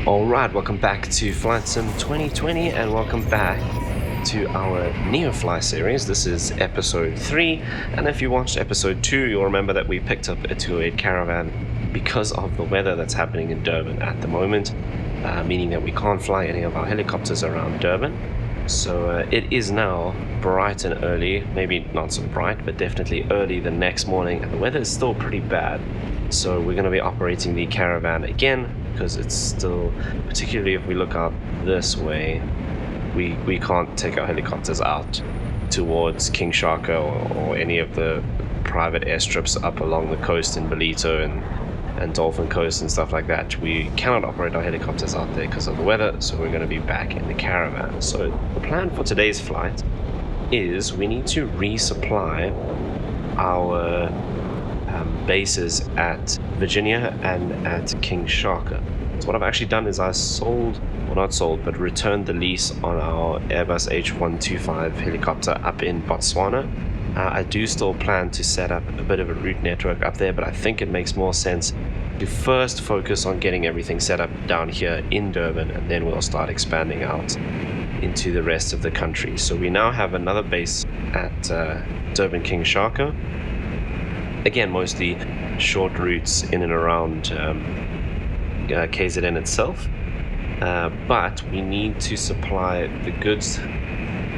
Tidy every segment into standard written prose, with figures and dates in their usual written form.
Alright, welcome back to Flight Sim 2020 and welcome back to our Neofly series. This is episode 3, and if you watched episode 2 you'll remember that we picked up a 208 Caravan because of the weather that's happening in Durban at the moment, meaning that we can't fly any of our helicopters around Durban. So it is now bright and early, maybe not so bright but definitely early the next morning, and the weather is still pretty bad. So we're going to be operating the Caravan again because it's still, particularly if we look out this way, we can't take our helicopters out towards King Shaka or any of the private airstrips up along the coast in Belito and Dolphin Coast and stuff like that. We cannot operate our helicopters out there because of the weather, so we're going to be back in the Caravan. So the plan for today's flight is we need to resupply our bases at Virginia and at King Shaka. So what I've actually done is I returned the lease on our Airbus H125 helicopter up in Botswana. I do still plan to set up a bit of a route network up there, but I think it makes more sense to first focus on getting everything set up down here in Durban, and then we'll start expanding out into the rest of the country. So we now have another base at Durban King Shaka. Again, mostly short routes in and around KZN itself, but we need to supply the goods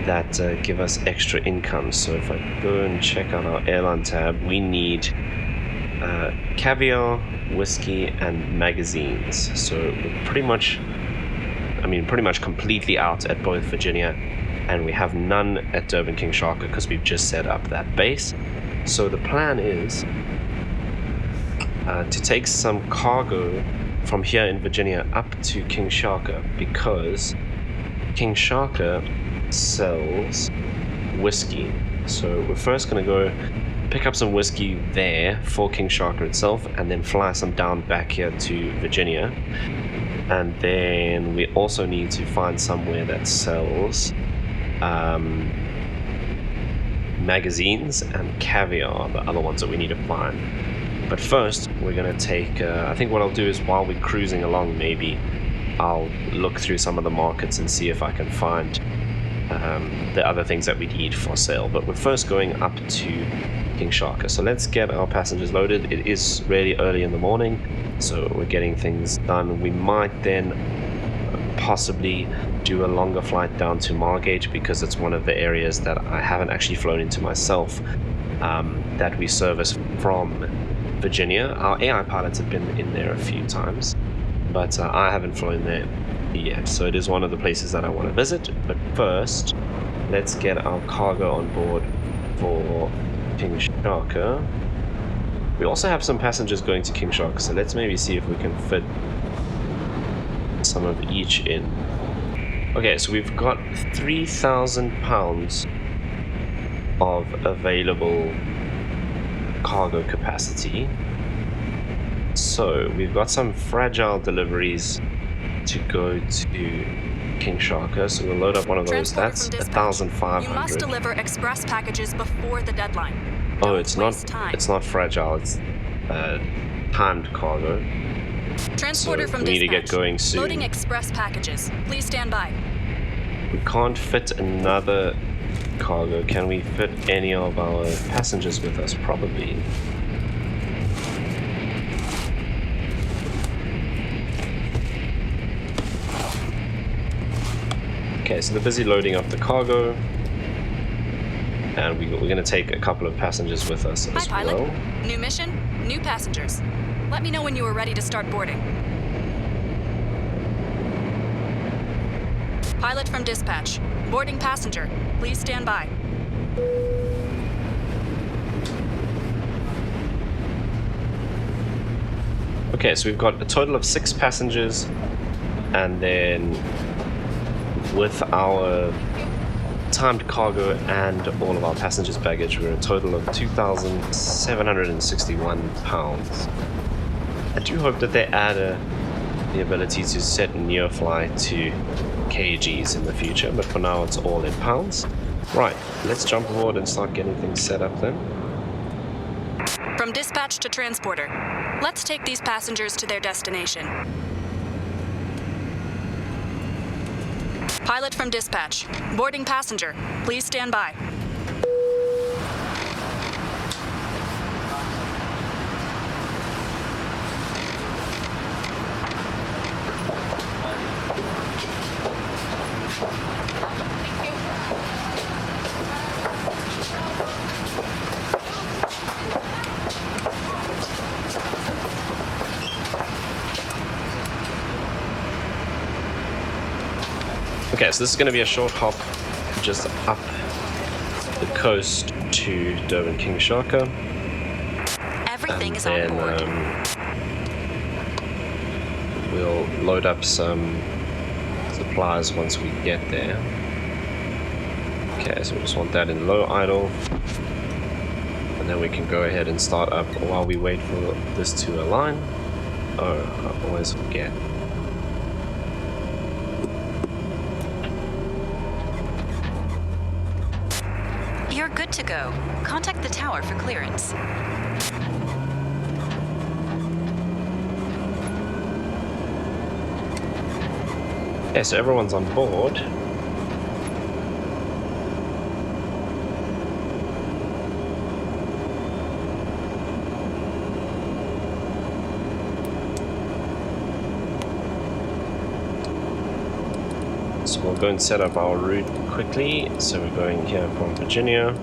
that give us extra income. So if I go and check out our airline tab, we need caviar, whiskey, and magazines. So we're pretty much completely out at both Virginia, and we have none at Durban King Shaka because we've just set up that base. So the plan is to take some cargo from here in Virginia up to King Shaka, because King Shaka sells whiskey. So we're first going to go pick up some whiskey there for King Shaka itself, and then fly some down back here to Virginia. And then we also need to find somewhere that sells magazines and caviar, the other ones that we need to find. But first we're going to take I think what I'll do is, while we're cruising along, maybe I'll look through some of the markets and see if I can find the other things that we need for sale. But we're first going up to King Shaka. So let's get our passengers loaded. It is really early in the morning, so we're getting things done. We might then possibly do a longer flight down to Margate, because it's one of the areas that I haven't actually flown into myself, that we service from Virginia. Our AI pilots have been in there a few times, but I haven't flown there yet. So it is one of the places that I want to visit. But first, let's get our cargo on board for King Shaka. We also have some passengers going to King Shaka, so let's maybe see if we can fit some of each in. Okay, so we've got 3,000 pounds of available cargo capacity. So we've got some fragile deliveries to go to King Shaka, so we'll load up one of those. That's 1,500. You must deliver express packages before the deadline. Oh, it's not fragile, it's timed cargo. Transporter so from we need dispatch. to get going soon. Loading express packages. Please stand by. We can't fit another cargo. Can we fit any of our passengers with us? Probably. Okay, so they're busy loading up the cargo, and we're going to take a couple of passengers with us as Hi, pilot. well. New mission, new passengers. Let me know when you are ready to start boarding. Pilot from dispatch. Boarding passenger. Please stand by. Okay, so we've got a total of 6 passengers, and then with our timed cargo and all of our passengers' baggage, we're a total of 2,761 pounds. I do hope that they add the ability to set Neofly to kgs in the future, but for now it's all in pounds. Right, let's jump aboard and start getting things set up then. From dispatch to transporter. Let's take these passengers to their destination. Pilot from dispatch. Boarding passenger. Please stand by. Okay, so this is going to be a short hop just up the coast to Durban King Shaka. Everything is and on board. We'll load up some supplies once we get there. Okay, so we just want that in low idle. And then we can go ahead and start up while we wait for this to align. Oh, I always forget. You're good to go. Contact the tower for clearance. Okay, so everyone's on board. So we'll go and set up our route quickly. So we're going here from Virginia.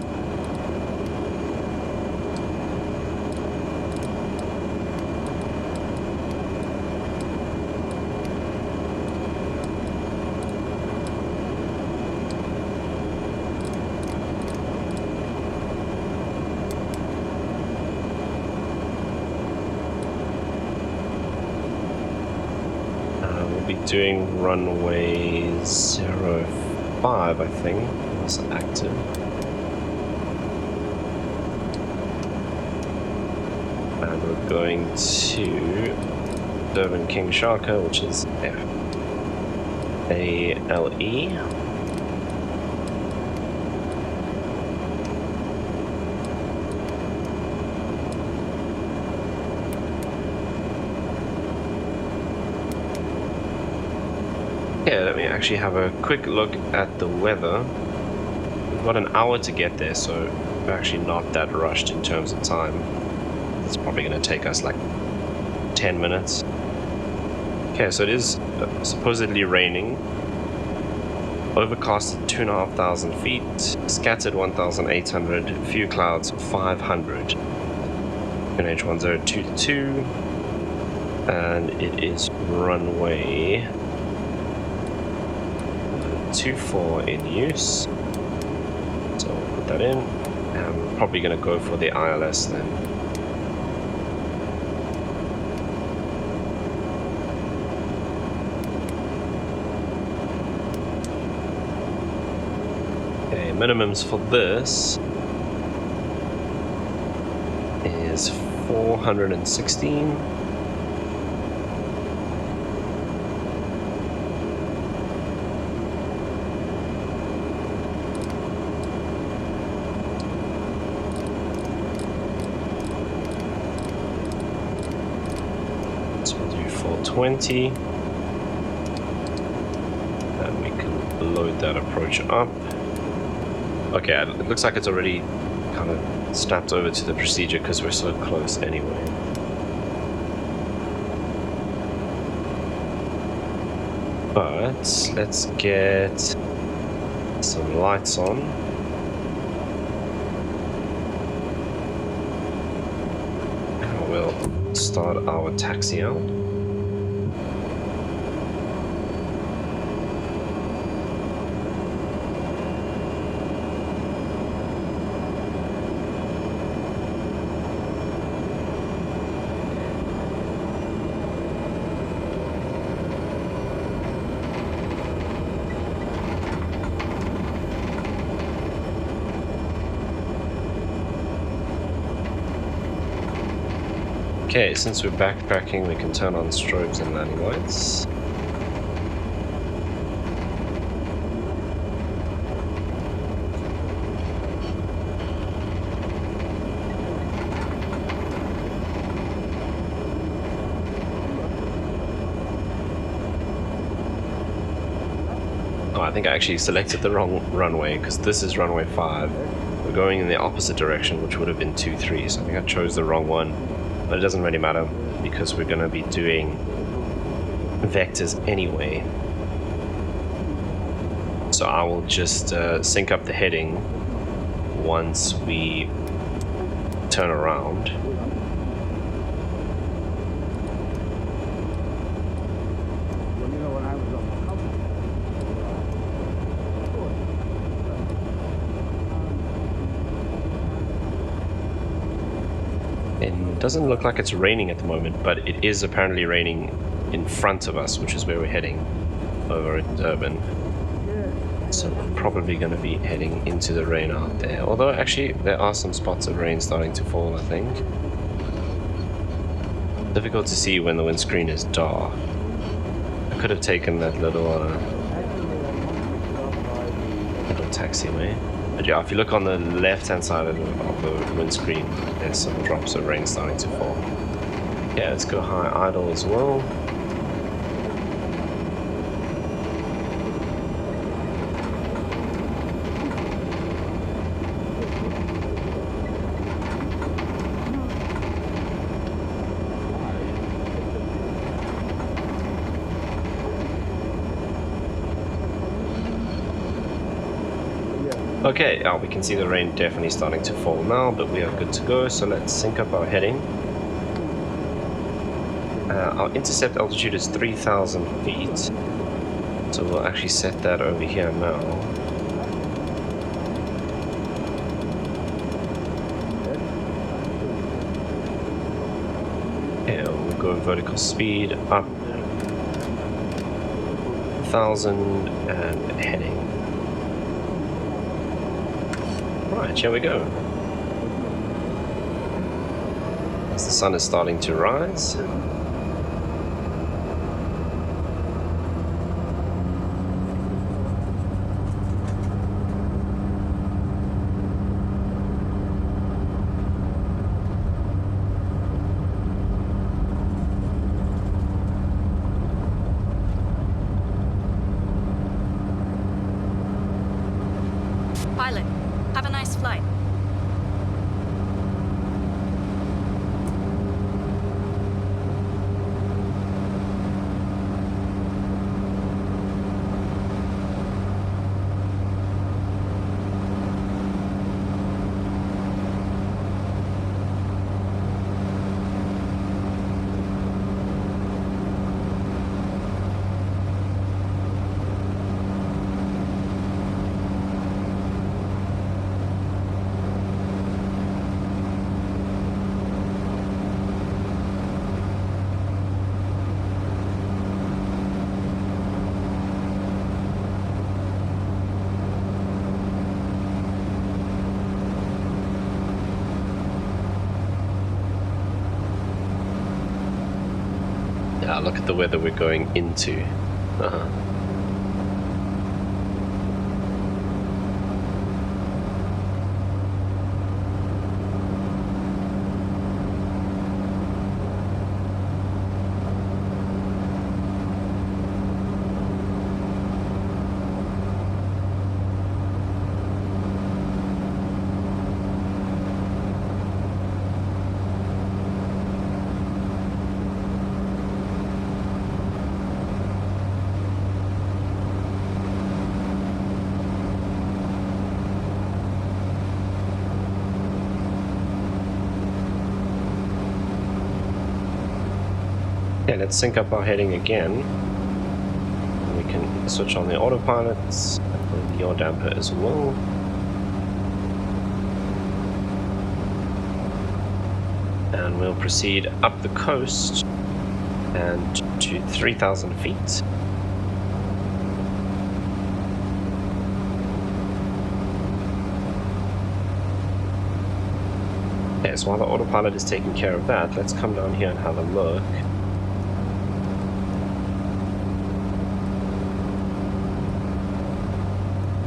Doing runway 05, I think, was active. And we're going to Durban King Shaka, which is FALE. Yeah, let me actually have a quick look at the weather. We've got an hour to get there, so we're actually not that rushed in terms of time. It's probably going to take us like 10 minutes. Okay, so it is supposedly raining. Overcast at 2,500 feet, scattered 1,800, few clouds 500. NH1022, and it is runway 24 in use, so we'll put that in, and we're probably going to go for the ILS then. Okay, minimums for this is 416. So we'll do 420. And we can load that approach up. Okay, it looks like it's already kind of snapped over to the procedure because we're so close anyway. But let's get some lights on. And we'll start our taxi out. Okay, since we're backpacking, we can turn on strobes and landing lights. Oh, I think I actually selected the wrong runway, because this is runway 5. We're going in the opposite direction, which would have been 23, so I think I chose the wrong one. But it doesn't really matter, because we're going to be doing vectors anyway. So I will just sync up the heading once we turn around. It doesn't look like it's raining at the moment, but it is apparently raining in front of us, which is where we're heading, over at Durban. So we're probably going to be heading into the rain out there. Although actually there are some spots of rain starting to fall, I think. Difficult to see when the windscreen is dark. I could have taken that little taxiway. But yeah, if you look on the left-hand side of the windscreen, there's some drops of rain starting to fall. Yeah, let's go high idle as well. Okay, we can see the rain definitely starting to fall now, but we are good to go, so let's sync up our heading. Our intercept altitude is 3,000 feet, so we'll actually set that over here now. Yeah, we'll go vertical speed up 1,000 and heading. Right, here we go. As the sun is starting to rise. Pilot, have a nice flight. Yeah, look at the weather we're going into. Okay, let's sync up our heading again. We can switch on the autopilots and the yaw damper as well. And we'll proceed up the coast and to 3,000 feet. Okay, so while the autopilot is taking care of that, let's come down here and have a look.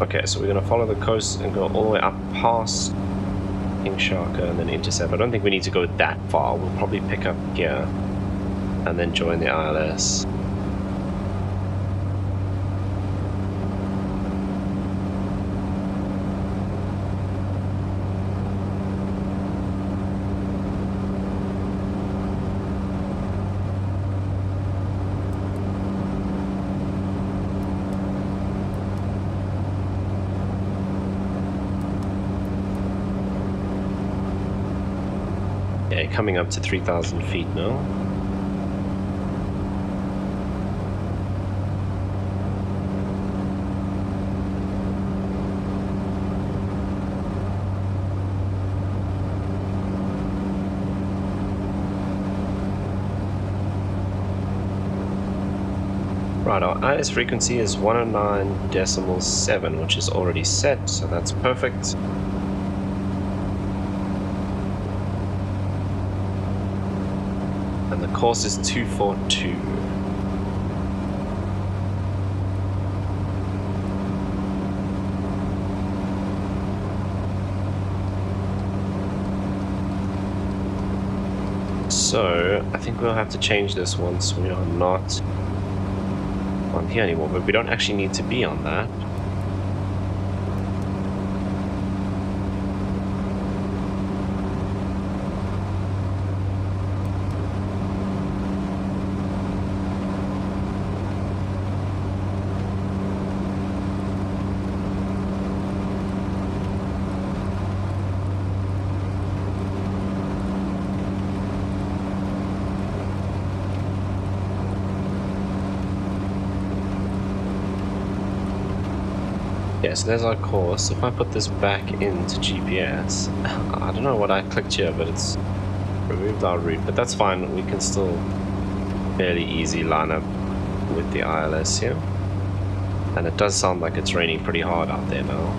Okay, so we're going to follow the coast and go all the way up past Shaka and then intercept. I don't think we need to go that far. We'll probably pick up here and then join the ILS. Okay, coming up to 3,000 feet now. Right, our IS frequency is 109.7, which is already set, so that's perfect. And the course is 242. So, I think we'll have to change this once we are not on here anymore, but we don't actually need to be on that. Yeah, so there's our course. If I put this back into GPS, I don't know what I clicked here, but it's removed our route, but that's fine. We can still fairly easy line up with the ILS here. And it does sound like it's raining pretty hard out there now.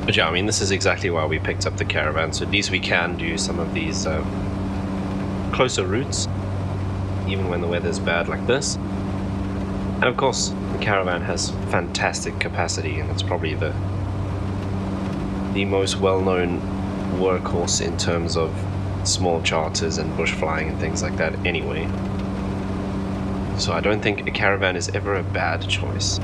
But yeah, I mean, this is exactly why we picked up the Caravan, so at least we can do some of these closer routes, even when the weather's bad like this. And of course, the Caravan has fantastic capacity, and it's probably the most well-known workhorse in terms of small charters and bush flying and things like that anyway. So I don't think a Caravan is ever a bad choice.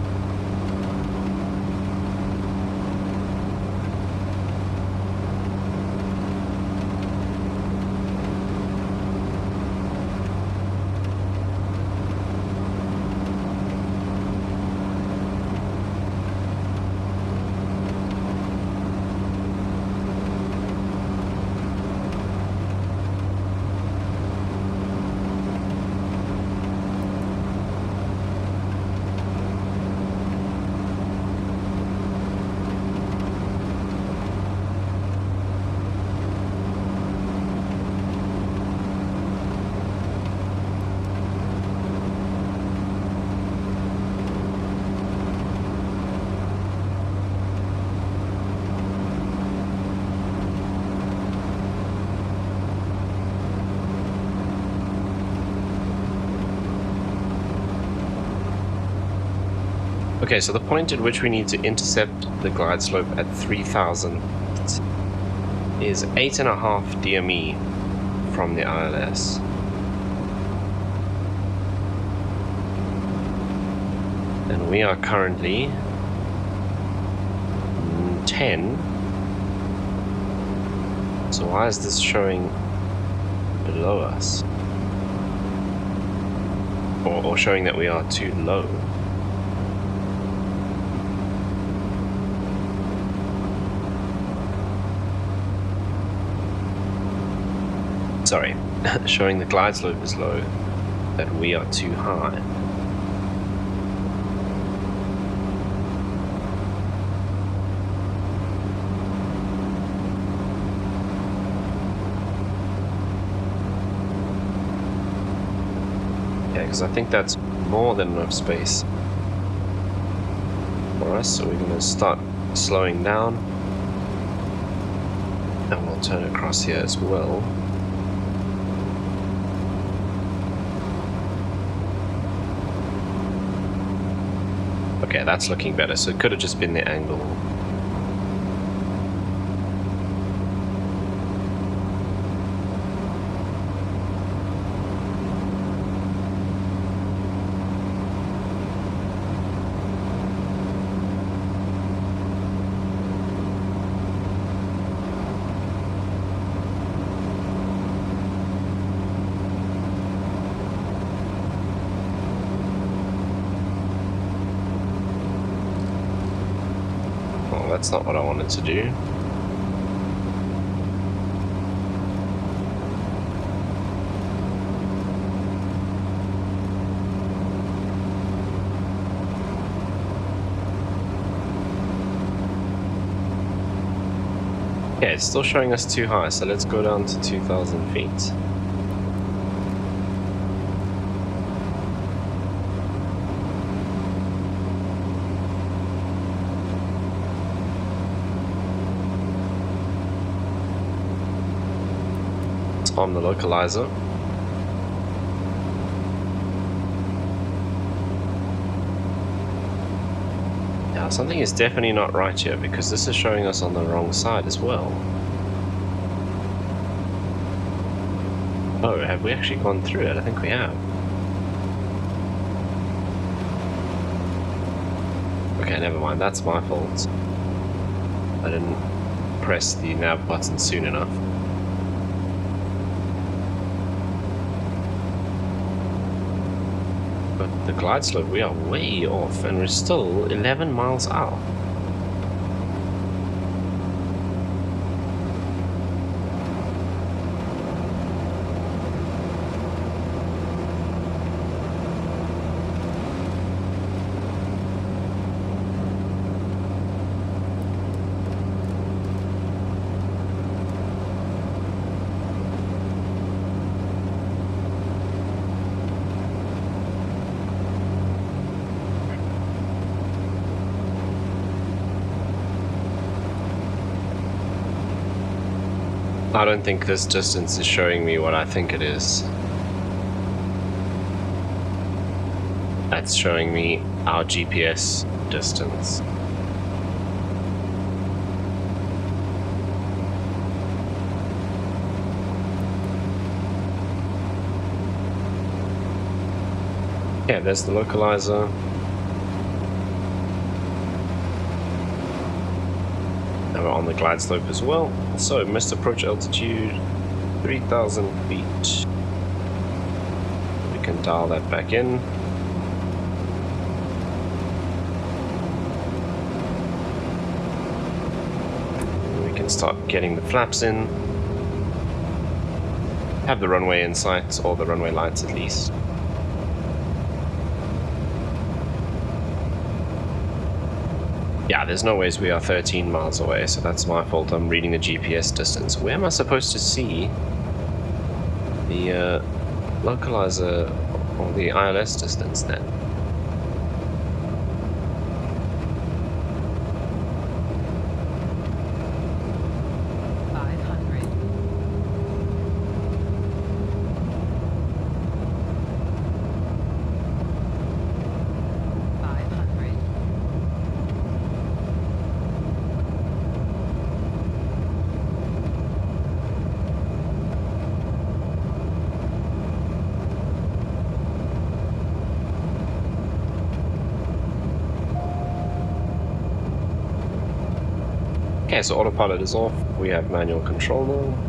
Okay, so the point at which we need to intercept the glide slope at 3,000 is 8.5 DME from the ILS. And we are currently 10. So why is this showing below us? Or showing that we are too low? Sorry, showing the glide slope is low, that we are too high. Yeah, because I think that's more than enough space for us, so we're going to start slowing down, and we'll turn across here as well. Okay, that's looking better, so it could have just been the angle. That's not what I wanted to do. Yeah, it's still showing us too high, so let's go down to 2,000 feet. On the localizer. Now something is definitely not right here, because this is showing us on the wrong side as well. Oh, have we actually gone through it? I think we have. Okay, never mind, that's my fault. I didn't press the nav button soon enough. The glide slope, we are way off, and we're still 11 miles out. I don't think this distance is showing me what I think it is. That's showing me our GPS distance. Yeah, there's the localizer. And we're on the glide slope as well. So, missed approach altitude 3,000 feet. We can dial that back in. We can start getting the flaps in. Have the runway in sight, or the runway lights at least. Yeah, there's no ways we are 13 miles away, so that's my fault. I'm reading the GPS distance. Where am I supposed to see the localizer or the ILS distance then? Okay, so autopilot is off, we have manual control now.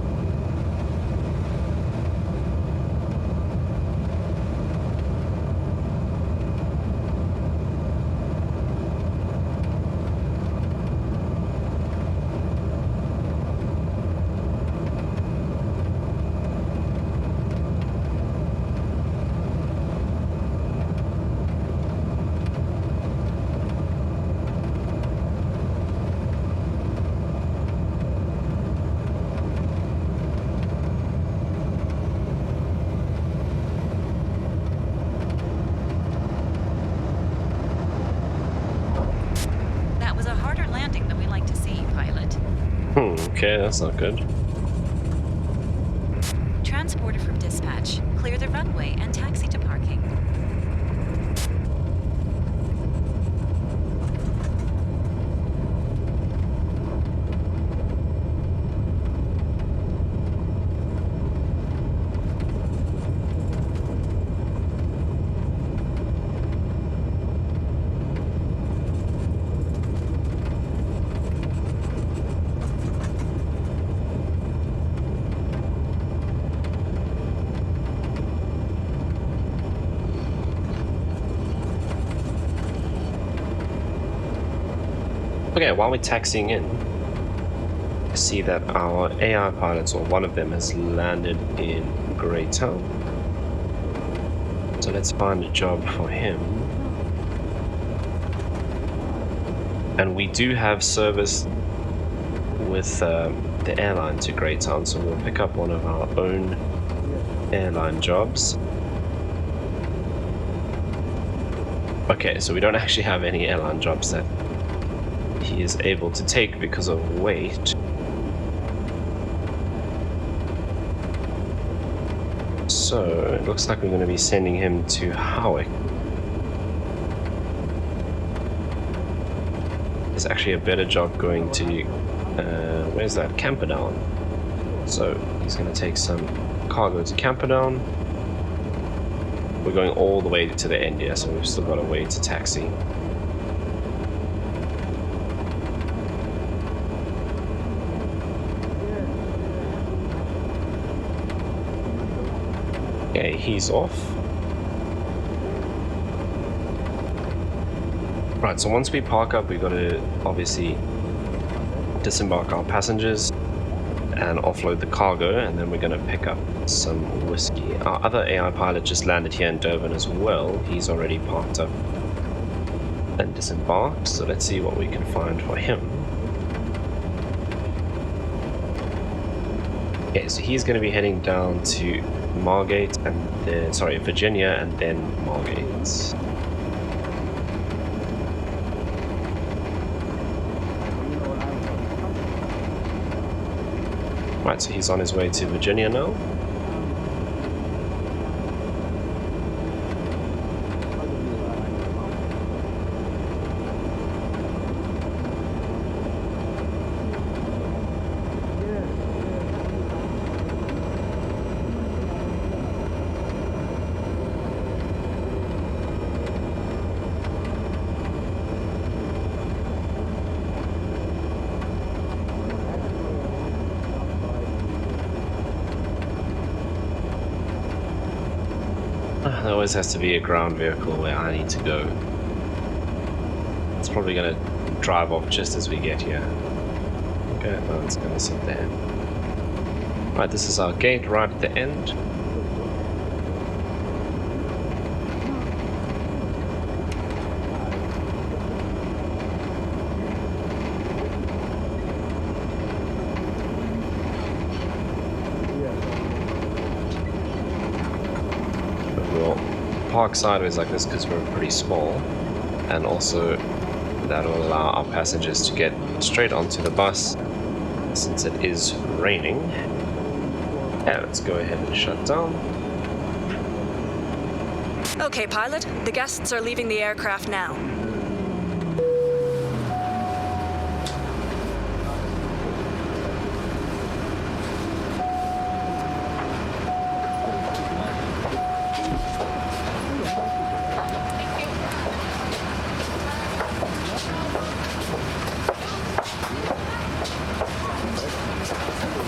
Okay, that's not good. Transporter from dispatch. Clear the runway and taxi to parking. Okay, while we're taxiing in, I see that our AI pilots, or one of them, has landed in Greytown. So let's find a job for him. And we do have service with the airline to Greytown, so we'll pick up one of our own airline jobs. Okay, so we don't actually have any airline jobs that he is able to take because of weight. So it looks like we're going to be sending him to Howick. There's actually a better job going to where's that? Camperdown. So he's going to take some cargo to Camperdown. We're going all the way to the end here, so we've still got a way to taxi. Okay, he's off. Right, so once we park up, we've got to obviously disembark our passengers and offload the cargo, and then we're going to pick up some whiskey. Our other AI pilot just landed here in Durban as well. He's already parked up and disembarked, so let's see what we can find for him. Okay, so he's going to be heading down to Margate and then, sorry, Virginia and then Margate. Right, so he's on his way to Virginia now. There always has to be a ground vehicle where I need to go. It's probably going to drive off just as we get here. Okay, no, it's going to sit there. Right, this is our gate right at the end. Park sideways like this because we're pretty small, and also that will allow our passengers to get straight onto the bus since it is raining. Yeah, let's go ahead and shut down. Okay, pilot, the guests are leaving the aircraft now.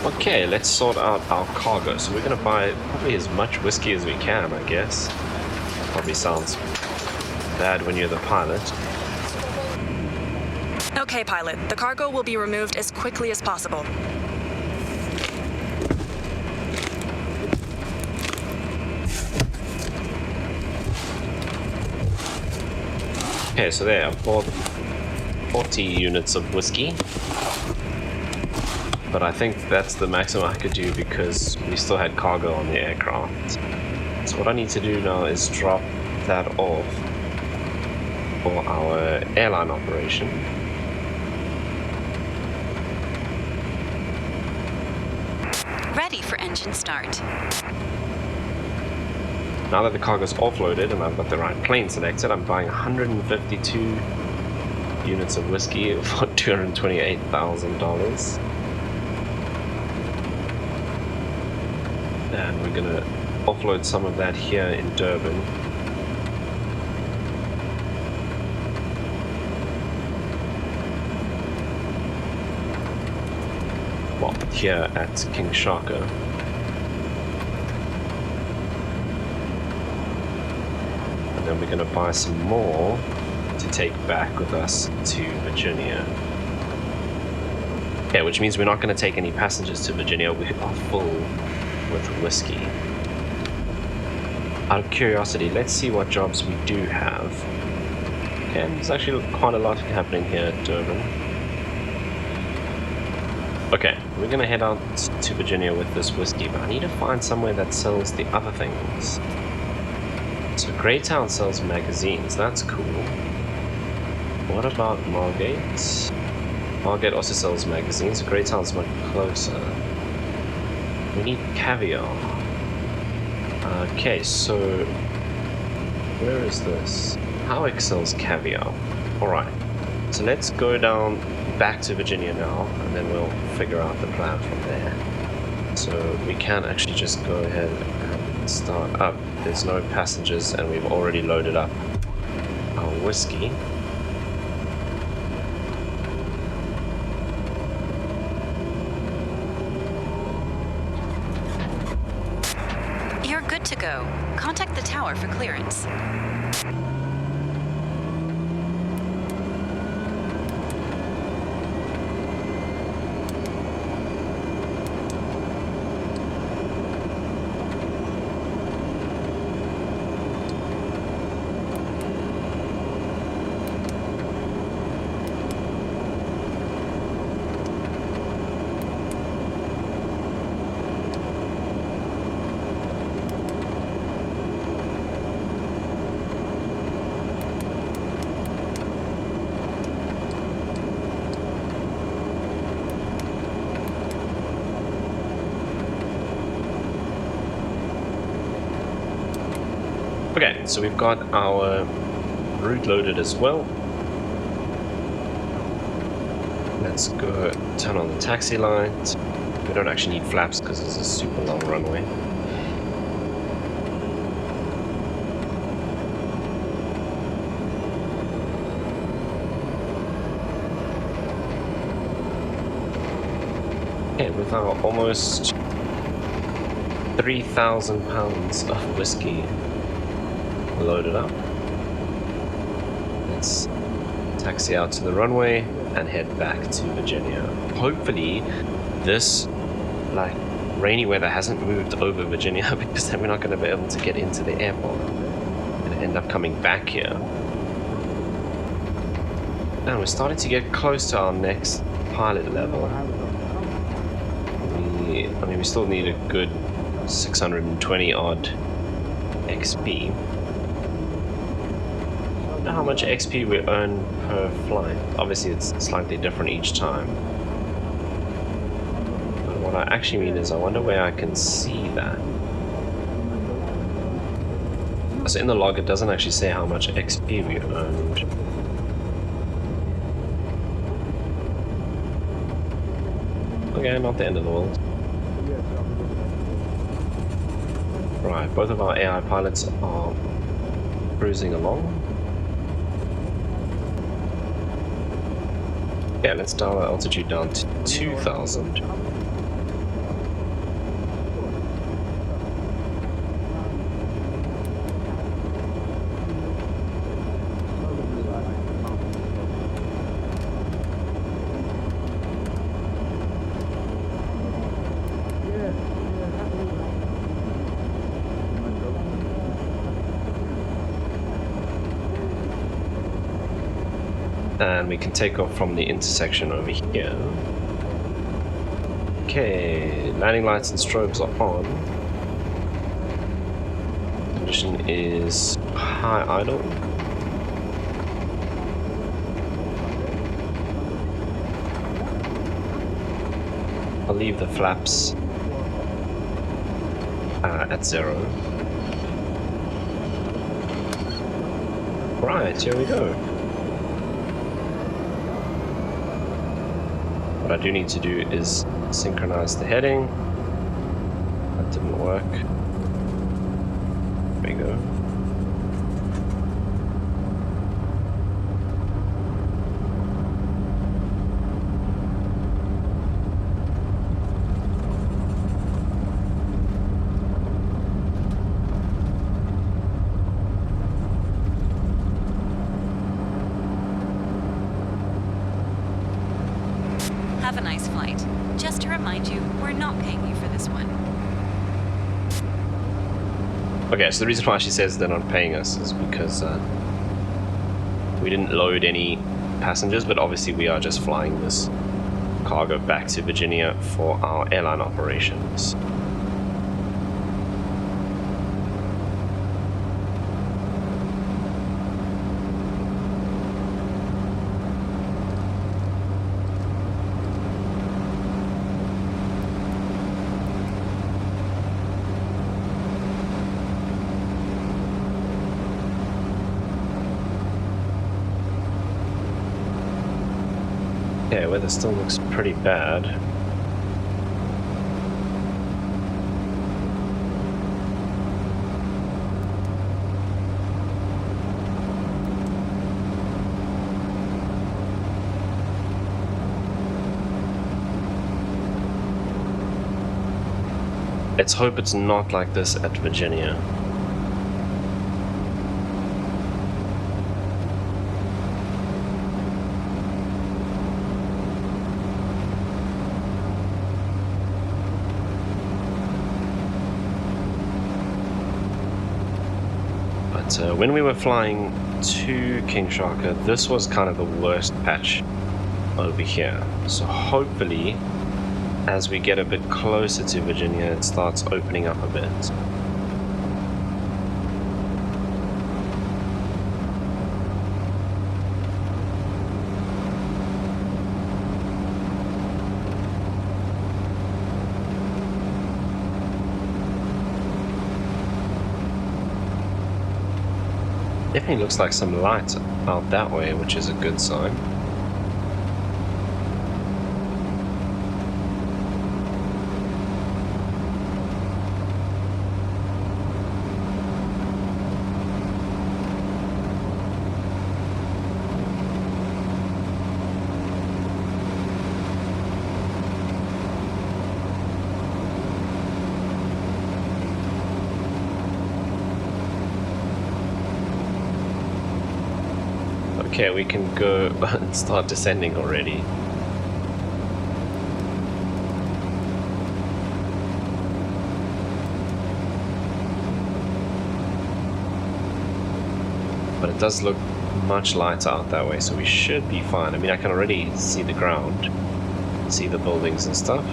Okay, let's sort out our cargo. So we're going to buy probably as much whiskey as we can, I guess. Probably sounds bad when you're the pilot. Okay, pilot, the cargo will be removed as quickly as possible. Okay, so there, I've bought 40 units of whiskey. But I think that's the maximum I could do because we still had cargo on the aircraft. So what I need to do now is drop that off for our airline operation. ready for engine start. Now that the cargo's offloaded and I've got the right plane selected, I'm buying 152 units of whiskey for $228,000. And we're gonna offload some of that here in Durban. Well, here at King Shaka. And then we're going to buy some more to take back with us to Virginia. Okay, which means we're not going to take any passengers to Virginia. We are full with whiskey. Out of curiosity, let's see what jobs we do have. Okay, there's actually quite a lot happening here at Durban. Okay, we're gonna head out to Virginia with this whiskey, but I need to find somewhere that sells the other things. So Greytown sells magazines, that's cool. What about Margate? Margate also sells magazines, so Greytown's much closer. We need caviar. Okay, so where is this? Howick sells caviar. Alright, so let's go down back to Virginia now, and then we'll figure out the plan from there. So we can actually just go ahead and start up. There's no passengers and we've already loaded up our whiskey. You're good to go. Contact the tower for clearance. Okay, so we've got our route loaded as well. Let's go turn on the taxi light. We don't actually need flaps because it's a super long runway. Okay, with our almost 3,000 pounds of whiskey loaded up, let's taxi out to the runway and head back to Virginia. Hopefully this like rainy weather hasn't moved over Virginia, because then we're not going to be able to get into the airport and end up coming back here. And we're starting to get close to our next pilot level. I mean, we still need a good 620 odd XP. I don't know how much XP we earn per flight. Obviously it's slightly different each time. But what I actually mean is, I wonder where I can see that. So in the log it doesn't actually say how much XP we earned. Okay, not the end of the world. Right, both of our AI pilots are cruising along. Yeah, let's dial our altitude down to 2,000. And we can take off from the intersection over here. Okay, landing lights and strobes are on. Condition is high idle. I'll leave the flaps at 0. Right, here we go. What I do need to do is synchronize the heading. That didn't work. There we go. Have a nice flight. Just to remind you, we're not paying you for this one. Okay, so the reason why she says they're not paying us is because we didn't load any passengers, but obviously we are just flying this cargo back to Virginia for our airline operations. Okay, weather still looks pretty bad. Let's hope it's not like this at Virginia. When we were flying to King Shaka, this was kind of the worst patch over here. So hopefully, as we get a bit closer to Virginia, it starts opening up a bit. Definitely looks like some light out that way, which is a good sign. Okay, we can go and start descending already. But it does look much lighter out that way, so we should be fine. I mean, I can already see the ground, see the buildings and stuff.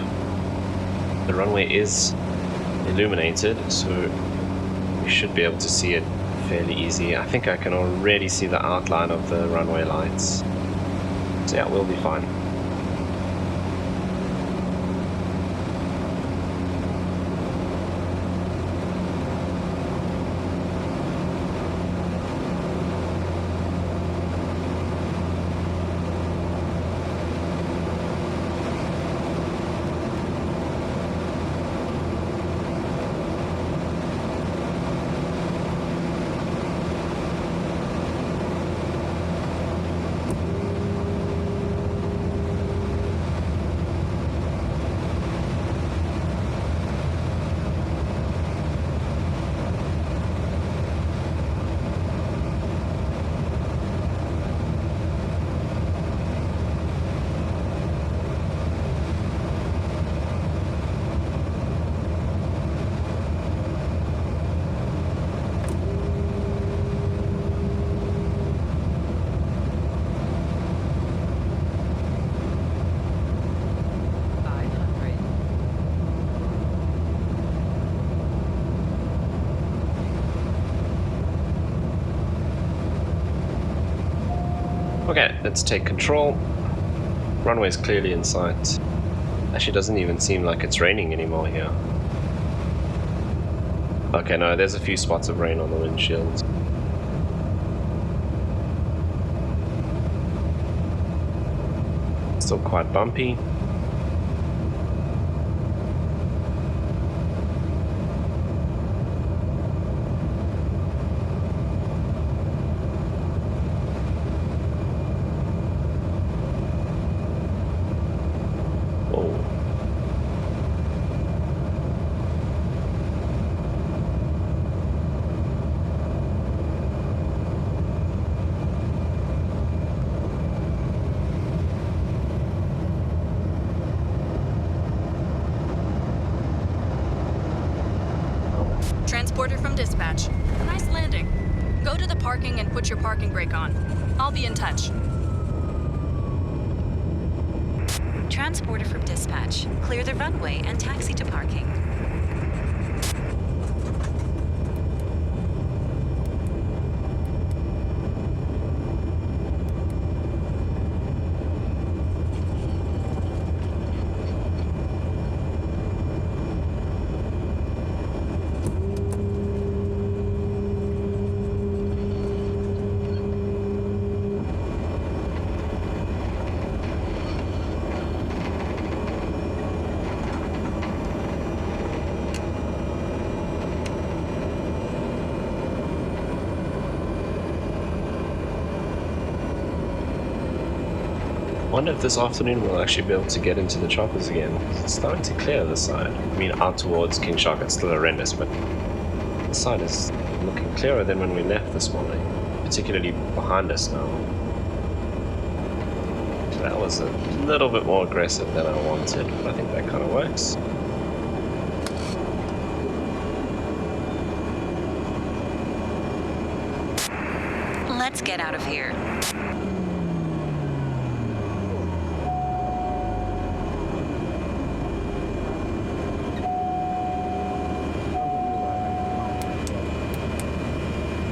The runway is illuminated, so we should be able to see it fairly easy. I think I can already see the outline of the runway lights. So yeah, we'll be fine. Okay, let's take control. Runway is clearly in sight. Actually, doesn't even seem like it's raining anymore here. Okay, no, there's a few spots of rain on the windshield. Still quite bumpy. Transporter from dispatch. Nice landing. Go to the parking and put your parking brake on. I'll be in touch. Transporter from dispatch. Clear the runway and taxi to parking. I wonder if this afternoon we'll actually be able to get into the choppers again. It's starting to clear this side. I mean, out towards King Shaka, it's still horrendous, but this side is looking clearer than when we left this morning, particularly behind us now. That was a little bit more aggressive than I wanted, but I think that kind of works. Let's get out of here.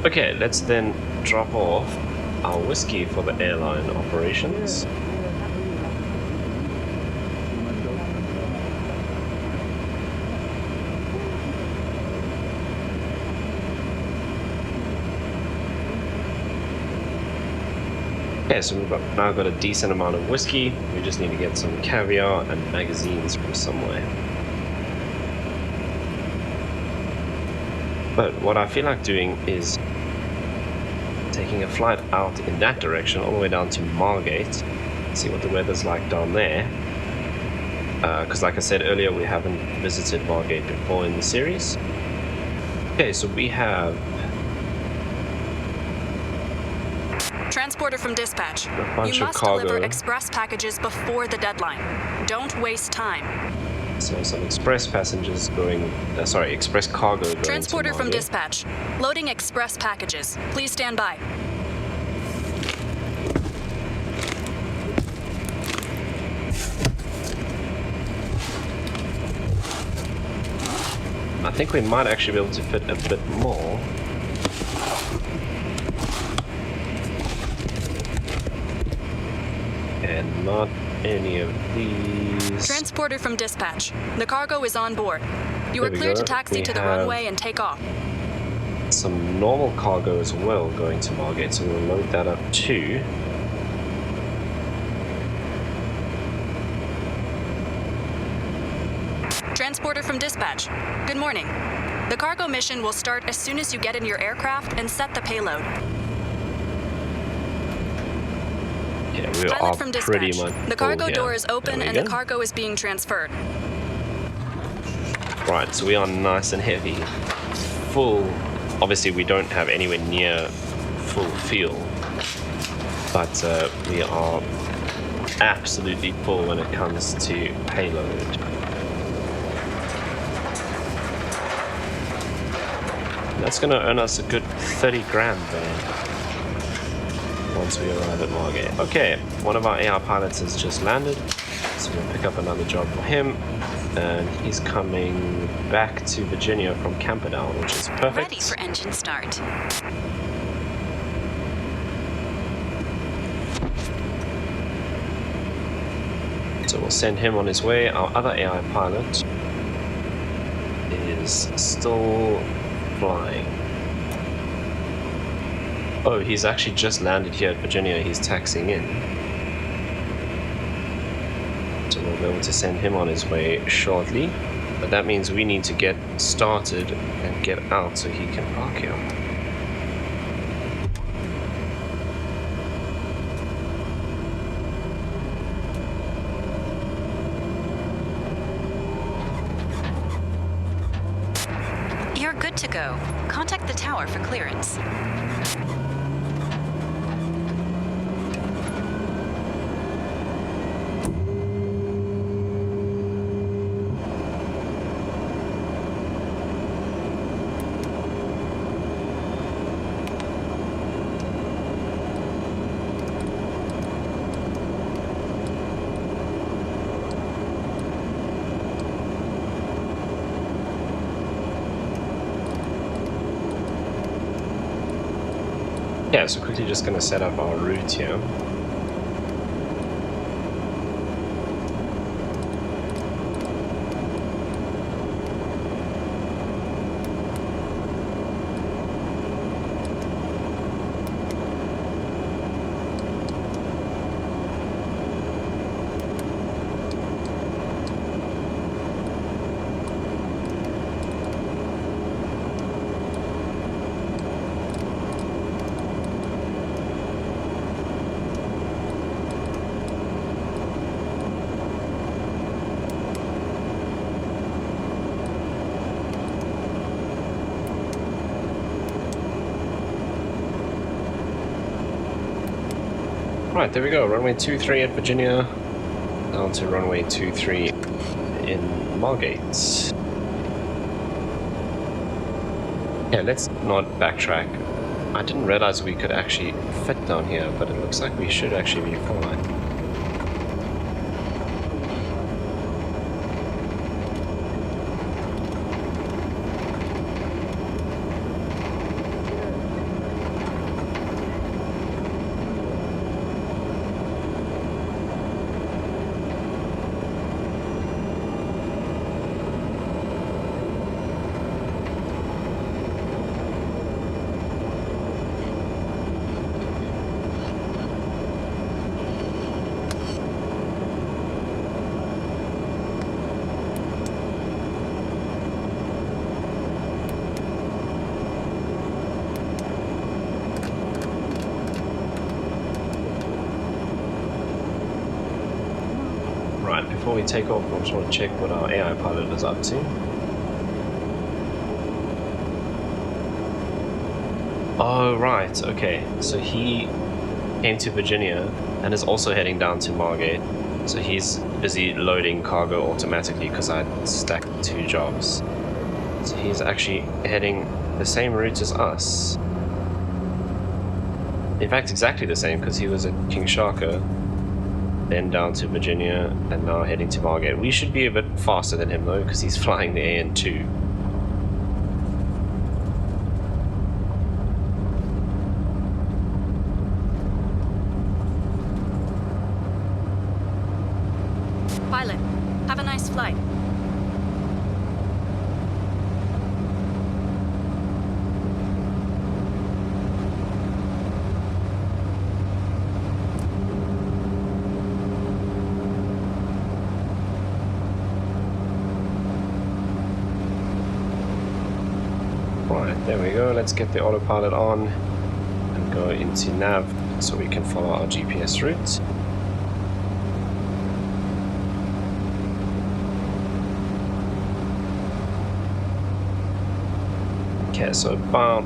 Okay, let's then drop off our whiskey for the airline operations. Okay, so we've now got a decent amount of whiskey. We just need to get some caviar and magazines from somewhere. But what I feel like doing is taking a flight out in that direction all the way down to Margate, see what the weather's like down there, because like I said earlier, we haven't visited Margate before in the series. Okay, so we have Transporter from dispatch. a bunch You of must cargo, deliver express packages before the deadline. Don't waste time. so some express passengers going, express cargo going Transporter to from Margate. dispatch. Loading express packages. Please stand by. I think we might actually be able to fit a bit more. And not any of these. Transporter from dispatch. The cargo is on board. You are There we cleared go. to taxi We to the have runway and take off. some normal cargo as well going to Margate, so we'll load that up too. Transporter from dispatch. Good morning. The cargo mission will start as soon as you get in your aircraft and set the payload. Yeah, we are Pilot from pretty dispatch. much The cargo full door here. is open There and we the go. cargo is being transferred. Right, so we are nice and heavy. Full. Obviously, we don't have anywhere near full fuel, but we are absolutely full when it comes to payload. That's going to earn us a good 30 grand there once we arrive at Margate. Okay, one of our AI pilots has just landed, so we'll pick up another job for him. And he's coming back to Virginia from Camperdown, which is perfect. Ready for engine start. So we'll send him on his way. Our other AI pilot is still flying? Oh, he's actually just landed here at Virginia. He's taxiing in. So we'll be able to send him on his way shortly. But that means we need to get started and get out so he can park here. You're good to go. Contact the tower for clearance. Yeah, so quickly just going to set up our route here. Right, there we go, runway 23 at Virginia, down to runway 23 in Margate. Yeah, let's not backtrack. I didn't realize we could actually fit down here, but it looks like we should actually be fine. Before we take off, I just want to check what our AI pilot is up to. Oh, right, okay. So he came to Virginia and is also heading down to Margate. So he's busy loading cargo automatically because I stacked 2 jobs. So he's actually heading the same route as us. In fact, exactly the same, because he was at King Shaka, then down to Virginia, and now heading to Margate. We should be a bit faster than him though, because he's flying the AN2. Pilot, have a nice flight. There we go, let's get the autopilot on and go into nav so we can follow our GPS route. Okay, so about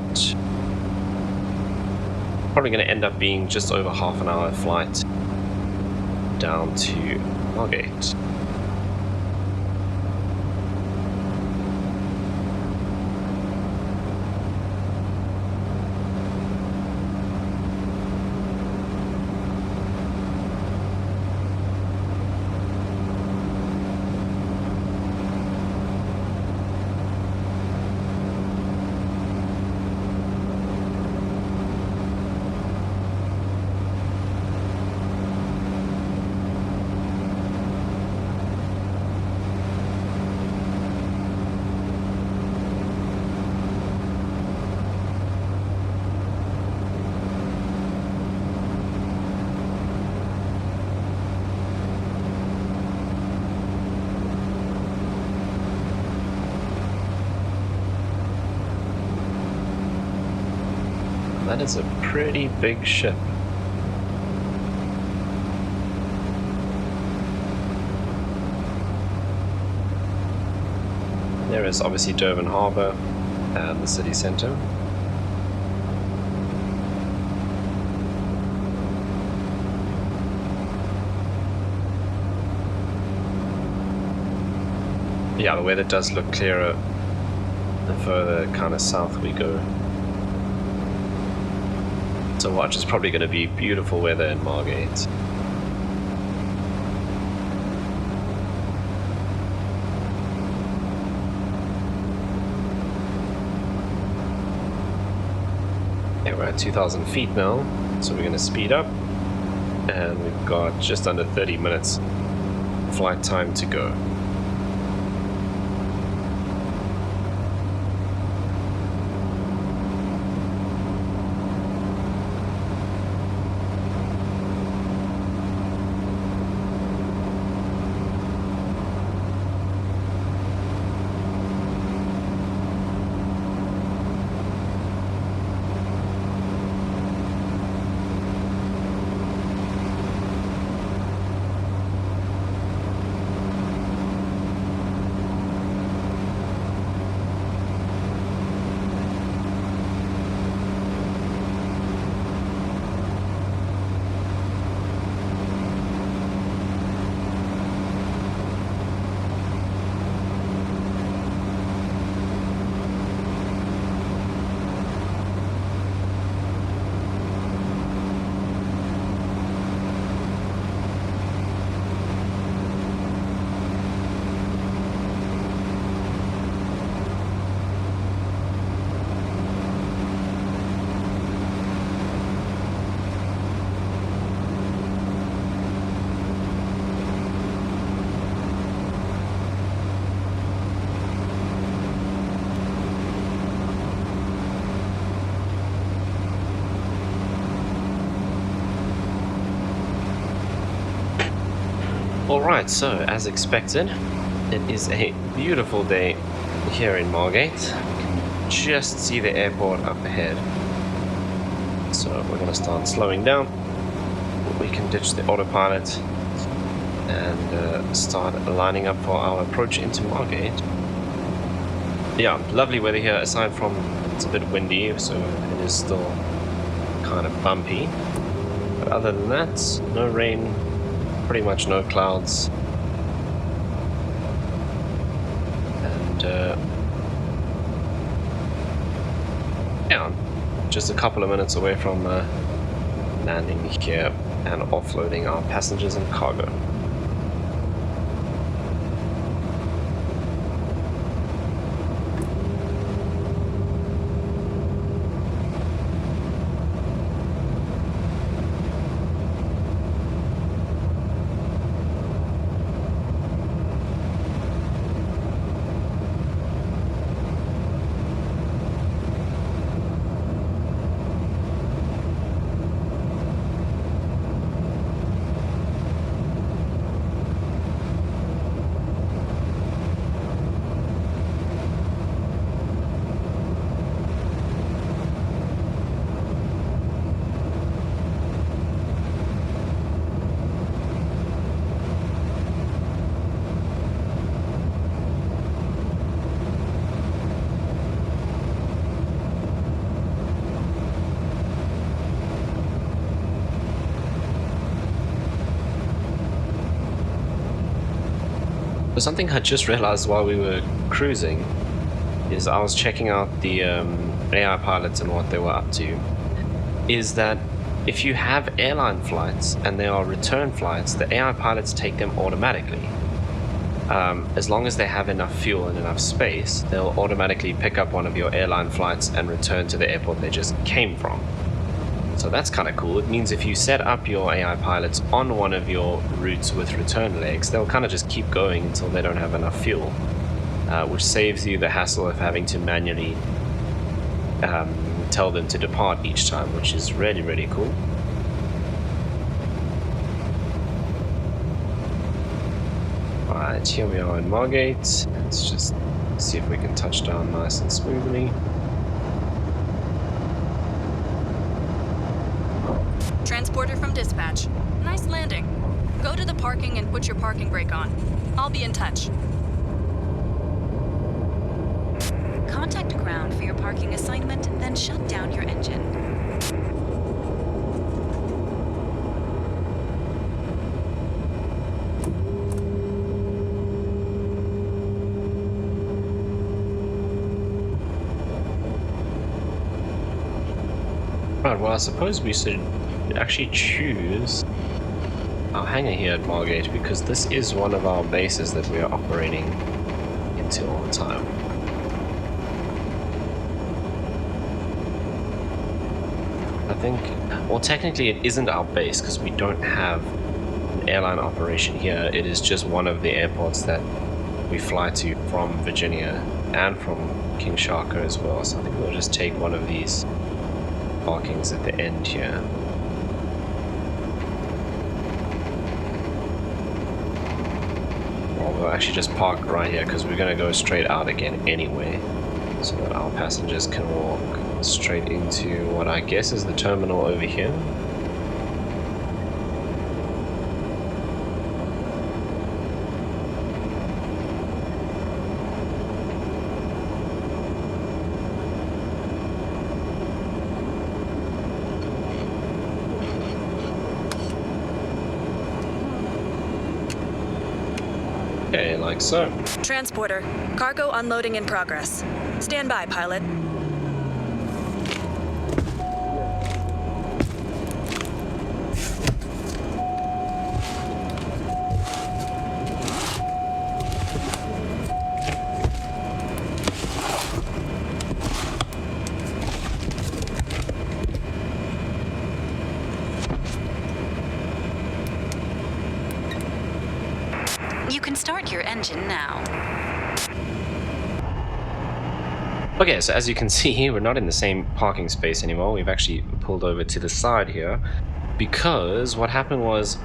probably going to end up being just over half an hour flight down to Margate. that is a pretty big ship. There is obviously Durban Harbour and the city centre. Yeah, the weather does look clearer the further kind of south we go. So watch, it's probably going to be beautiful weather in Margate. Yeah, we're at 2,000 feet now, so we're going to speed up, and we've got just under 30 minutes flight time to go. Alright, so as expected, it is a beautiful day here in Margate. You can just see the airport up ahead. So we're going to start slowing down. We can ditch the autopilot and start lining up for our approach into Margate. Yeah, lovely weather here, aside from it's a bit windy, so it is still kind of bumpy. But other than that, no rain. Pretty much no clouds, and yeah, just a couple of minutes away from landing here and offloading our passengers and cargo. But something I just realized while we were cruising is I was checking out the AI pilots and what they were up to, is that if you have airline flights and they are return flights, the AI pilots take them automatically. As long as they have enough fuel and enough space, they'll automatically pick up one of your airline flights and return to the airport they just came from. So that's kind of cool. It means if you set up your AI pilots on one of your routes with return legs, they'll kind of just keep going until they don't have enough fuel, which saves you the hassle of having to manually tell them to depart each time, which is really, really cool. Alright, here we are in Margate. Let's just see if we can touch down nice and smoothly. Transporter from dispatch. Nice landing. Go to the parking and put your parking brake on. I'll be in touch. Contact ground for your parking assignment, then shut down your engine. Right, well, I suppose we should actually choose our hangar here at Margate, because this is one of our bases that we are operating into all the time. I think, well, technically it isn't our base because we don't have an airline operation here. It is just one of the airports that we fly to from Virginia and from King Shaka as well. So I think we'll just take one of these parkings at the end here. Well, we'll actually just park right here because we're going to go straight out again anyway, so that our passengers can walk straight into what I guess is the terminal over here. Okay, like so. Transporter. Cargo unloading in progress. Stand by, pilot. You can start your engine now. Okay, so as you can see, we're not in the same parking space anymore. We've actually pulled over to the side here, because what happened was,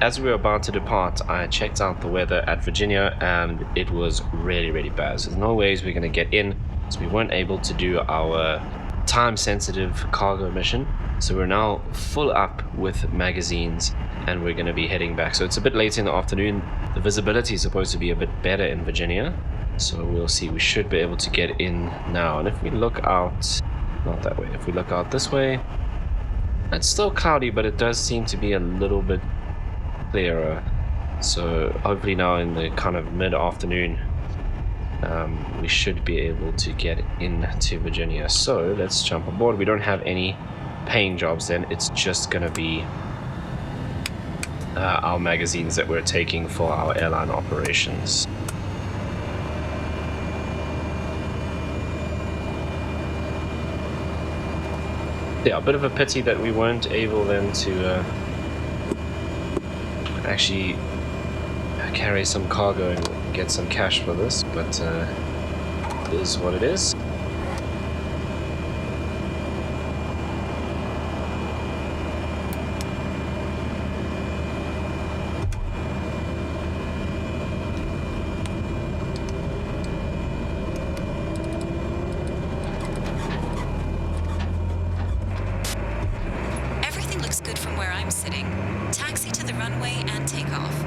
as we were about to depart, I checked out the weather at Virginia and it was really, really bad. So there's no ways we're going to get in, so we weren't able to do our time-sensitive cargo mission. So we're now full up with magazines and we're going to be heading back. So it's a bit late in the afternoon. The visibility is supposed to be a bit better in Virginia, so we'll see. We should be able to get in now. And if we look out, not that way, if we look out this way, it's still cloudy, but it does seem to be a little bit clearer. So hopefully now in the kind of mid-afternoon, we should be able to get into Virginia. So let's jump aboard. We don't have any paying jobs then. It's just gonna be our magazines that we're taking for our airline operations. Yeah, a bit of a pity that we weren't able then to actually carry some cargo and get some cash for this, but it is what it is. Everything looks good from where I'm sitting. Taxi to the runway and take off.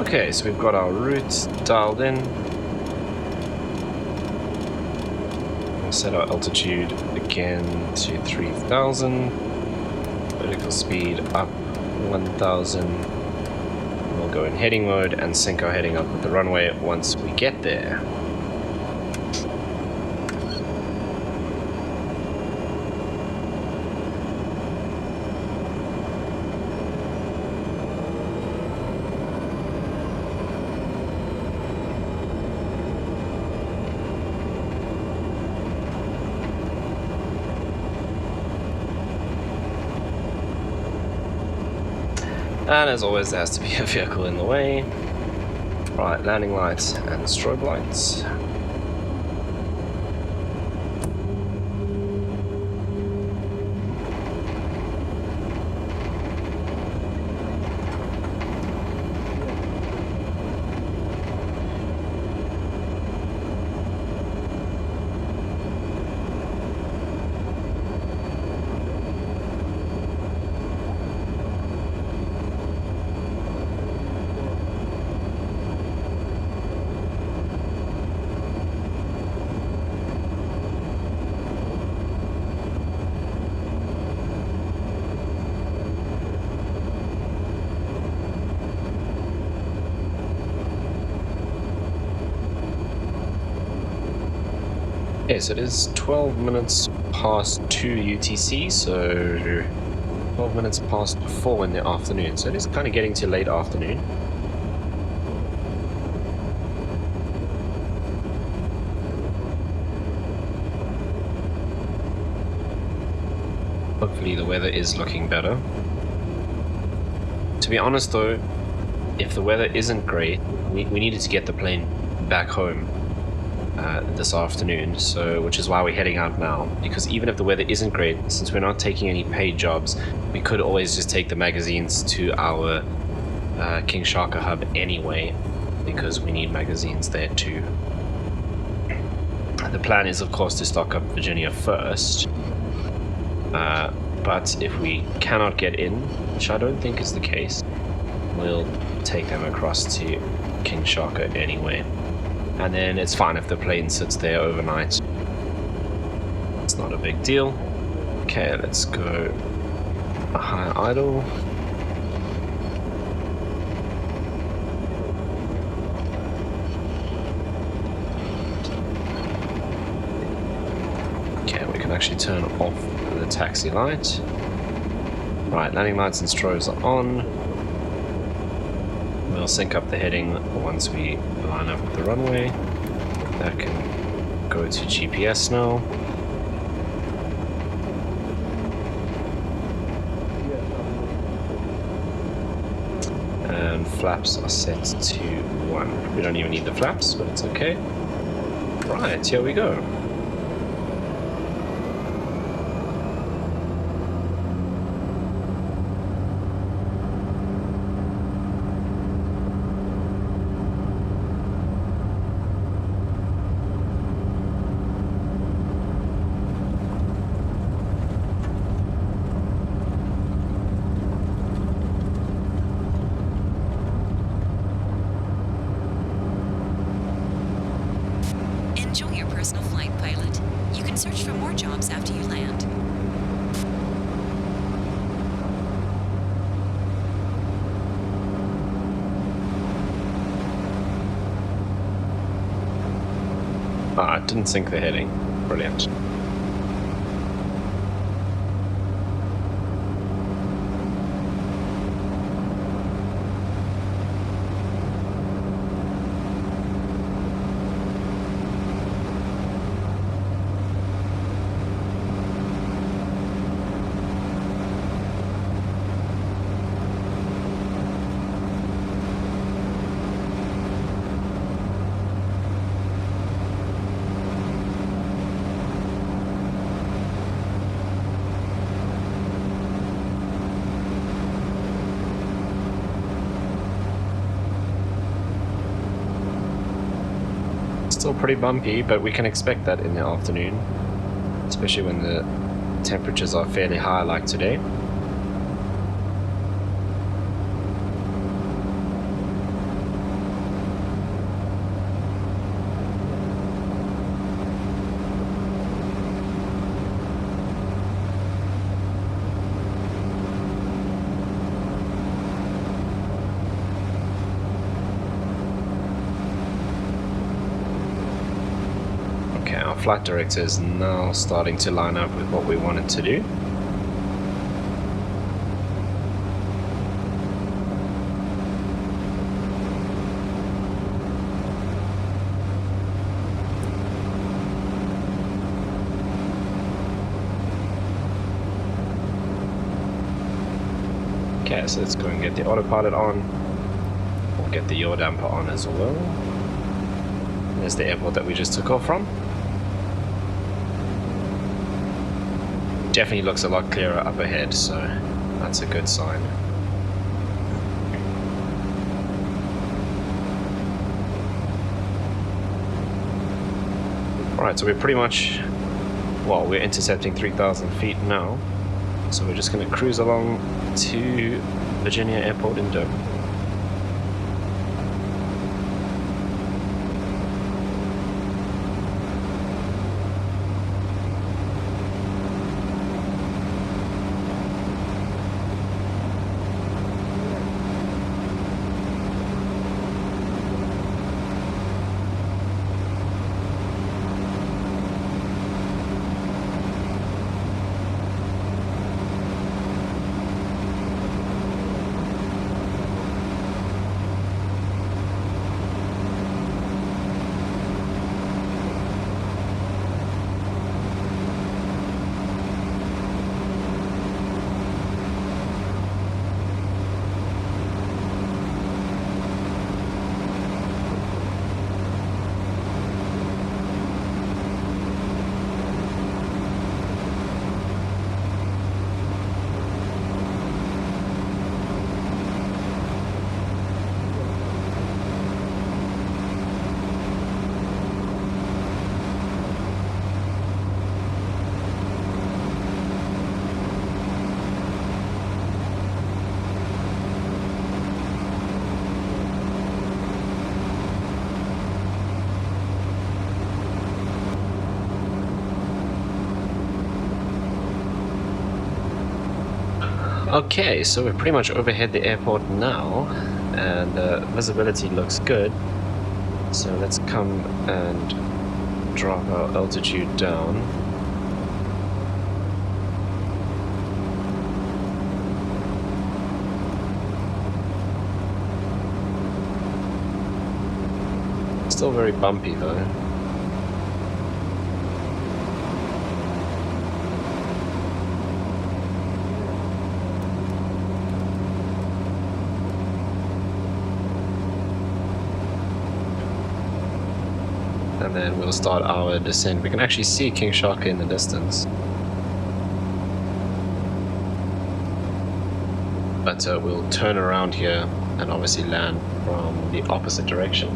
Okay, so we've got our route dialed in. We'll set our altitude again to 3000. Vertical speed up 1000. We'll go in heading mode and sync our heading up with the runway once we get there. And as always, there has to be a vehicle in the way. Right, landing lights and strobe lights. Okay, so it is 12 minutes past 2 UTC, so 12 minutes past 4 in the afternoon. So it is kind of getting to late afternoon. Hopefully the weather is looking better. To be honest though, if the weather isn't great, we needed to get the plane back home this afternoon, so which is why we're heading out now, because even if the weather isn't great, since we're not taking any paid jobs, we could always just take the magazines to our King Shaka hub anyway, because we need magazines there too. The plan is of course to stock up Virginia first, but if we cannot get in, which I don't think is the case, we'll take them across to King Shaka anyway. And then it's fine if the plane sits there overnight. It's not a big deal. Okay, let's go high idle. Okay, we can actually turn off the taxi light. Right, landing lights and strobes are on. We'll sync up the heading once we line up with the runway. That can go to GPS now. And flaps are set to 1. We don't even need the flaps, but it's okay. Right, here we go. Enjoy your personal flight, pilot. You can search for more jobs after you land. Ah, it didn't sync the heading. Brilliant. Still pretty bumpy, but we can expect that in the afternoon, especially when the temperatures are fairly high like today. flight director is now starting to line up with what we wanted to do. Okay, so let's go and get the autopilot on. We'll get the yaw damper on as well. There's the airport that we just took off from. Definitely looks a lot clearer up ahead, so that's a good sign. Alright, so we're pretty much, well, we're intercepting 3,000 feet now. So we're just going to cruise along to Virginia Airport in Durban. Okay, so we're pretty much overhead the airport now, and visibility looks good. So let's come and drop our altitude down. Still very bumpy though. And then we'll start our descent. We can actually see King Shaka in the distance. But we'll turn around here and obviously land from the opposite direction.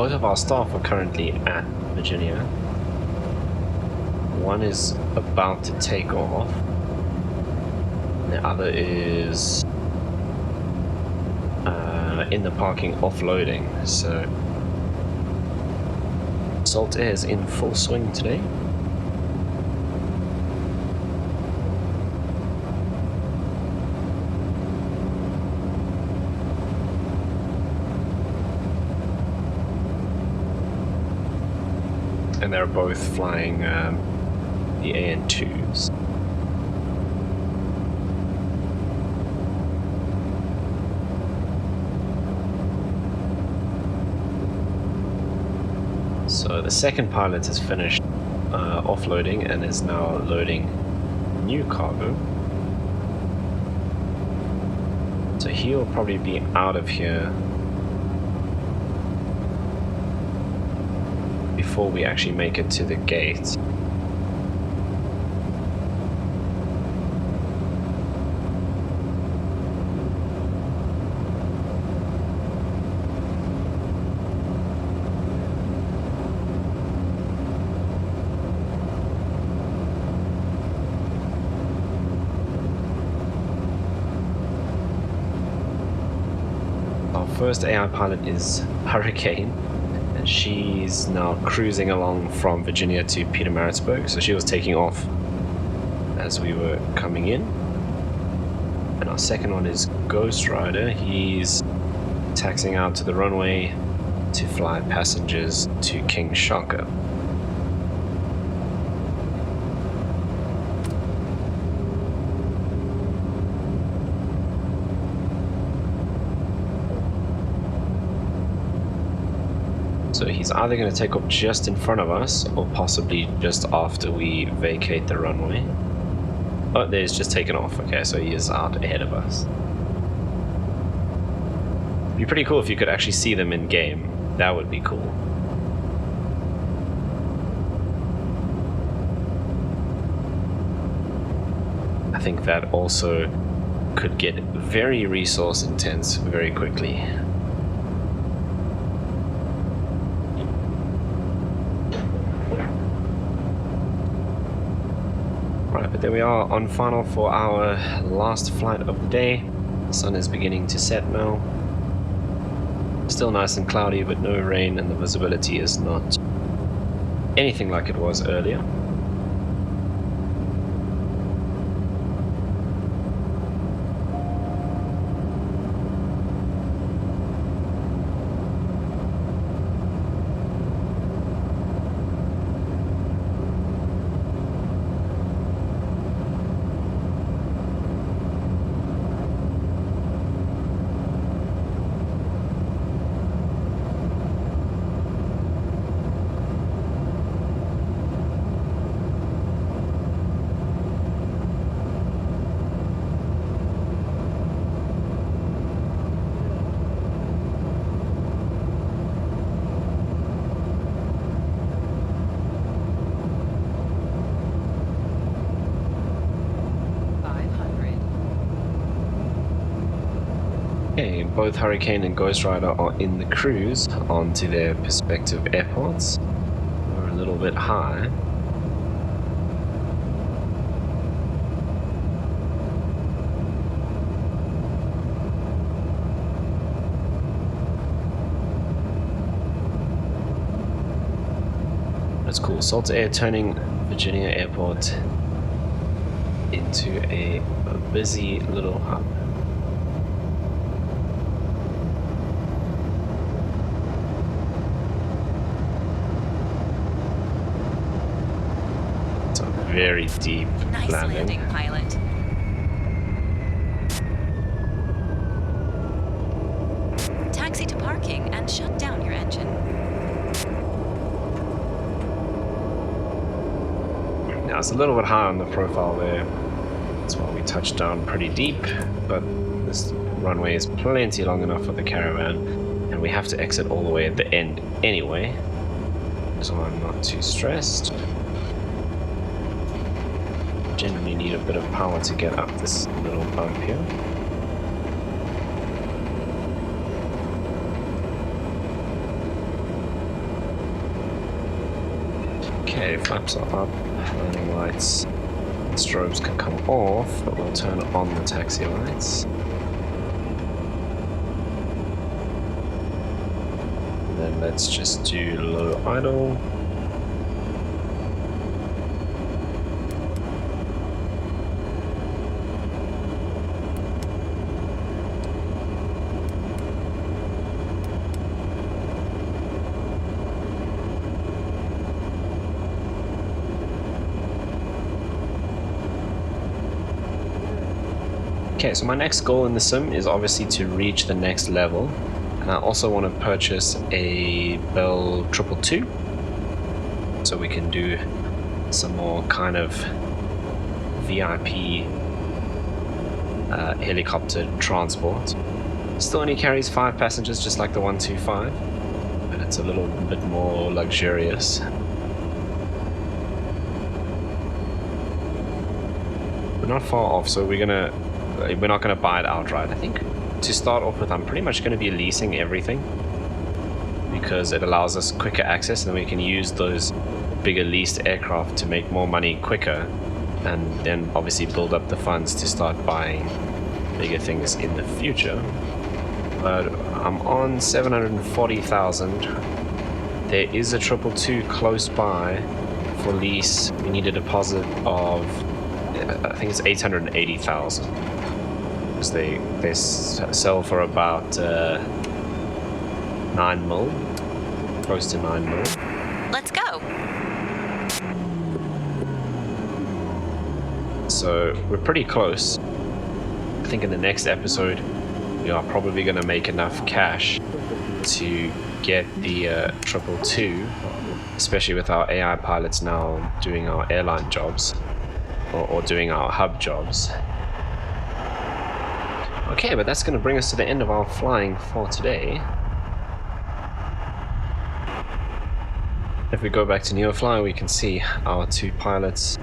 both of our staff are currently at Virginia. One is about to take off. The other is in the parking offloading. So Salt Air is in full swing today. And they're both flying the AN2s. So the second pilot has finished offloading and is now loading new cargo. So he'll probably be out of here before we actually make it to the gate. Our first AI pilot is Hurricane. And she's now cruising along from Virginia to Pietermaritzburg, so she was taking off as we were coming in. And our second one is Ghost Rider. He's taxiing out to the runway to fly passengers to King Shaka. So he's either going to take off just in front of us or possibly just after we vacate the runway. Oh, there's just taken off. Okay, so he is out ahead of us. It'd be pretty cool if you could actually see them in game. That would be cool. I think that also could get very resource intense very quickly. But there we are on final for our last flight of the day. The sun is beginning to set now. Still nice and cloudy, but no rain, and the visibility is not anything like it was earlier. Okay, both Hurricane and Ghost Rider are in the cruise onto their respective airports. We're a little bit high. That's cool. Salt Air turning Virginia Airport into a busy little hub. Very deep Nice landing, pilot. Taxi to parking and shut down your engine. Now it's a little bit high on the profile there. That's why we touched down pretty deep, but this runway is plenty long enough for the Caravan, and we have to exit all the way at the end anyway, so I'm not too stressed. Generally need a bit of power to get up this little bump here. Okay, flaps are up, landing lights, strobes can come off, but we'll turn on the taxi lights. And then let's just do low idle. Okay, so my next goal in the sim is obviously to reach the next level, and I also want to purchase a Bell 222 so we can do some more kind of VIP helicopter transport. Still only carries 5 passengers just like the 125, but it's a little bit more luxurious. We're not far off, so we're not gonna buy it outright. I think to start off with, I'm pretty much gonna be leasing everything because it allows us quicker access, and then we can use those bigger leased aircraft to make more money quicker, and then obviously build up the funds to start buying bigger things in the future. But I'm on 740,000. There is a 222 close by for lease. We need a deposit of, I think it's 880,000. They sell for about 9 mil, close to 9 mil. Let's go. So we're pretty close. I think in the next episode we are probably going to make enough cash to get the 222, especially with our AI pilots now doing our airline jobs or doing our hub jobs. Okay, but that's going to bring us to the end of our flying for today. If we go back to Neofly, we can see our 2 pilots,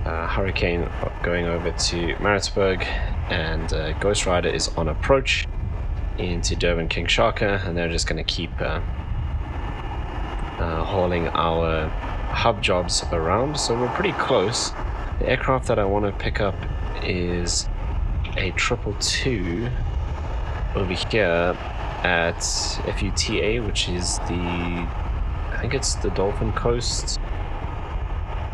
Hurricane going over to Maritzburg, and Ghost Rider is on approach into Durban King Shaka, and they're just going to keep hauling our hub jobs around. So we're pretty close. The aircraft that I want to pick up is a 222 over here at FUTA, which is I think it's the Dolphin Coast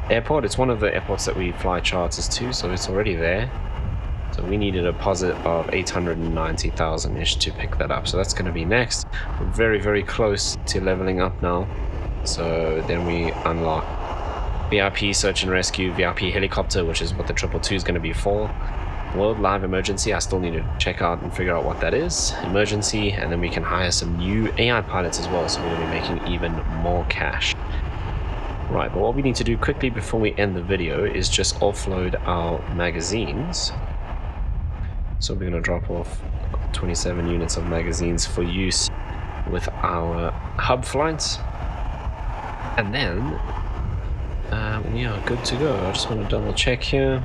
Airport. It's one of the airports that we fly charters to, so it's already there. So we need a deposit of 890,000-ish to pick that up. So that's going to be next. We're very, very close to leveling up now. So then we unlock VIP Search and Rescue, VIP Helicopter, which is what the 222 is going to be for. World Live Emergency, I still need to check out and figure out what that is. Emergency, and then we can hire some new AI pilots as well, so we're going to be making even more cash. Right, but what we need to do quickly before we end the video is just offload our magazines. So we're going to drop off 27 units of magazines for use with our hub flights. And then we are good to go. I just want to double check here.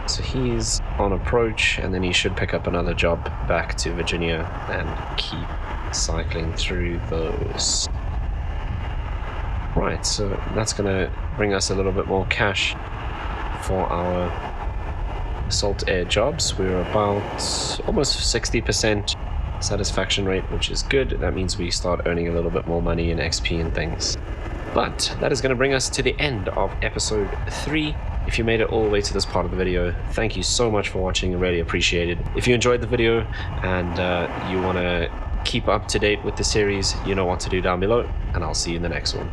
So he's on approach, and then he should pick up another job back to Virginia and keep cycling through those. Right, so that's going to bring us a little bit more cash for our Salt Air jobs. We're about almost 60% satisfaction rate, which is good. That means we start earning a little bit more money in XP and things. But that is going to bring us to the end of episode 3. If you made it all the way to this part of the video, thank you so much for watching. I really appreciate it. If you enjoyed the video and you want to keep up to date with the series, you know what to do down below, and I'll see you in the next one.